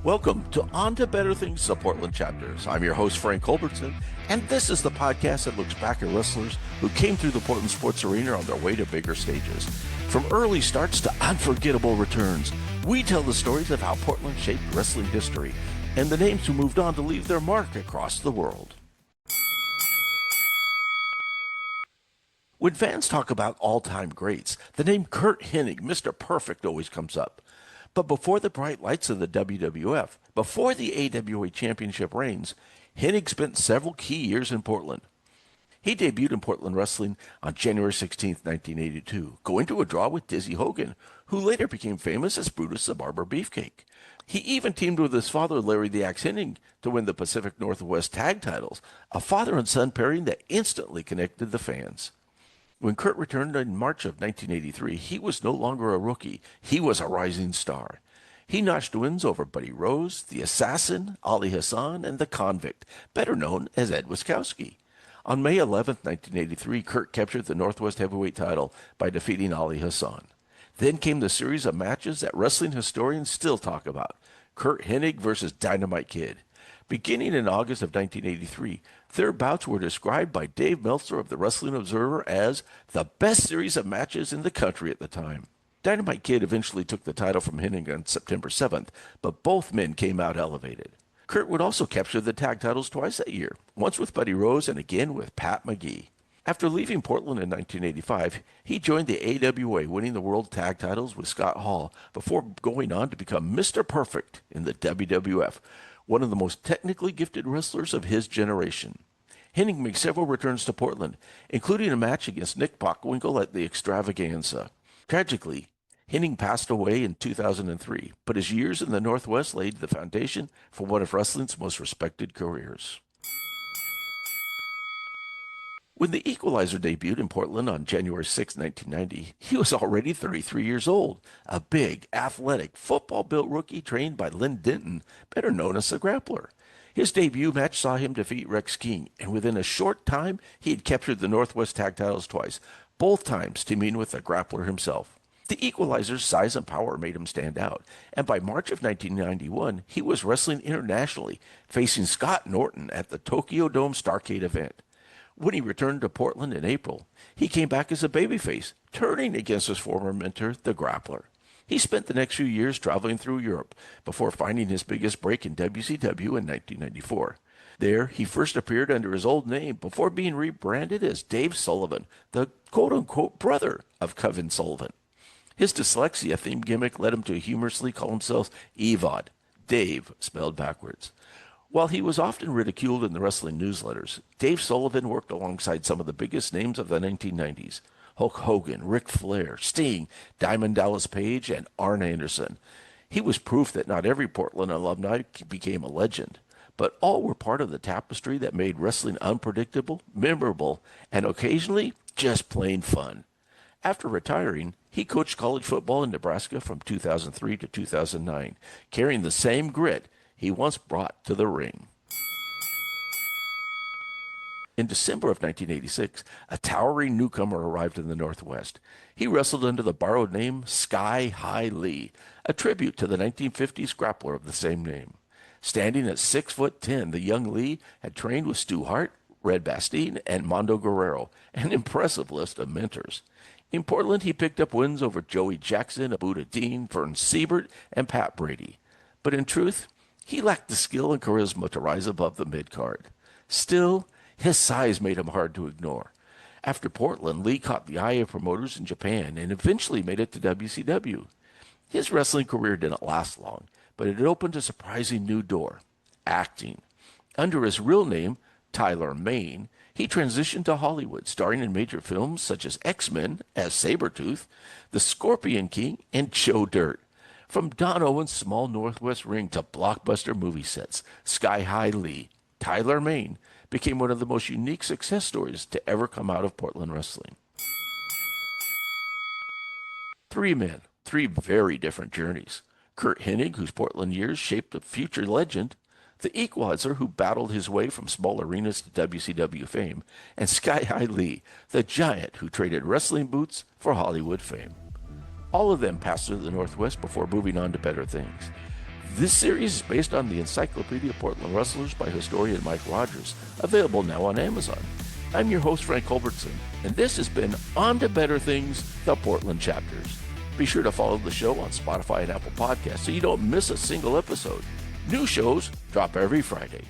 Welcome to On to Better Things, the Portland chapters. I'm your host, Frank Culbertson, and this is the podcast that looks back at wrestlers who came through the Portland sports arena on their way to bigger stages. From early starts to unforgettable returns, we tell the stories of how Portland shaped wrestling history and the names who moved on to leave their mark across the world. When fans talk about all-time greats, the name Curt Hennig, Mr. Perfect, always comes up. But before the bright lights of the WWF, before the AWA Championship reigns, Hennig spent several key years in Portland. He debuted in Portland wrestling on January 16, 1982, going to a draw with Dizzy Hogan, who later became famous as Brutus the Barber Beefcake. He even teamed with his father, Larry the Axe Hennig, to win the Pacific Northwest tag titles, a father and son pairing that instantly connected the fans. When Curt returned in March of 1983, he was no longer a rookie. He was a rising star. He notched wins over Buddy Rose, the Assassin, Ali Hassan, and the Convict, better known as Ed Wiskowski. On May 11, 1983, Curt captured the Northwest Heavyweight title by defeating Ali Hassan. Then came the series of matches that wrestling historians still talk about: Curt Hennig versus Dynamite Kid. Beginning in August of 1983, their bouts were described by Dave Meltzer of the Wrestling Observer as the best series of matches in the country at the time. Dynamite Kid eventually took the title from Hennig on September 7th, but both men came out elevated. Curt would also capture the tag titles twice that year, once with Buddy Rose and again with Pat McGee. After leaving Portland in 1985, he joined the AWA, winning the World Tag Titles with Scott Hall before going on to become Mr. Perfect in the WWF, one of the most technically gifted wrestlers of his generation. Hennig made several returns to Portland, including a match against Nick Bockwinkel at the Extravaganza. Tragically, Hennig passed away in 2003, but his years in the Northwest laid the foundation for one of wrestling's most respected careers. When the Equalizer debuted in Portland on January 6, 1990, he was already 33 years old, a big, athletic, football-built rookie trained by Lynn Denton, better known as the Grappler. His debut match saw him defeat Rex King, and within a short time, he had captured the Northwest Tag Titles twice, both times teaming with the Grappler himself. The Equalizer's size and power made him stand out, and by March of 1991, he was wrestling internationally, facing Scott Norton at the Tokyo Dome Starrcade event. When he returned to Portland in April, he came back as a babyface, turning against his former mentor, the Grappler. He spent the next few years traveling through Europe before finding his biggest break in WCW in 1994. There, he first appeared under his old name before being rebranded as Dave Sullivan, the quote-unquote brother of Kevin Sullivan. His dyslexia theme gimmick led him to humorously call himself Evad, Dave spelled backwards. While he was often ridiculed in the wrestling newsletters, Dave Sullivan worked alongside some of the biggest names of the 1990s: Hulk Hogan, Ric Flair, Sting, Diamond Dallas Page, and Arn Anderson. He was proof that not every Portland alumni became a legend, but all were part of the tapestry that made wrestling unpredictable, memorable, and occasionally just plain fun. After retiring, he coached college football in Nebraska from 2003 to 2009, carrying the same grit he once brought to the ring. In December of 1986, a towering newcomer arrived in the Northwest. He wrestled under the borrowed name Sky High Lee, a tribute to the 1950s grappler of the same name. Standing at 6'10", the young Lee had trained with Stu Hart, Red Bastien, and Mondo Guerrero, an impressive list of mentors. In Portland, he picked up wins over Joey Jackson, Buddha Dean, Vern Siebert, and Pat Brady. But in truth, he lacked the skill and charisma to rise above the mid-card. Still, his size made him hard to ignore. After Portland, Lee caught the eye of promoters in Japan and eventually made it to WCW. His wrestling career didn't last long, but it opened a surprising new door: acting. Under his real name, Tyler Mane, he transitioned to Hollywood, starring in major films such as X-Men as Sabretooth, The Scorpion King, and Joe Dirt. From Don Owen's small Northwest ring to blockbuster movie sets, Sky High Lee, Tyler Mane, became one of the most unique success stories to ever come out of Portland wrestling. Three men, three very different journeys. Curt Hennig, whose Portland years shaped a future legend, the Equalizer, who battled his way from small arenas to WCW fame, and Sky High Lee, the giant who traded wrestling boots for Hollywood fame. All of them passed through the Northwest before moving on to better things. This series is based on the Encyclopedia Portland Wrestlers by historian Mike Rogers, available now on Amazon. I'm your host, Frank Culbertson, and this has been On to Better Things, the Portland Chapters. Be sure to follow the show on Spotify and Apple Podcasts so you don't miss a single episode. New shows drop every Friday.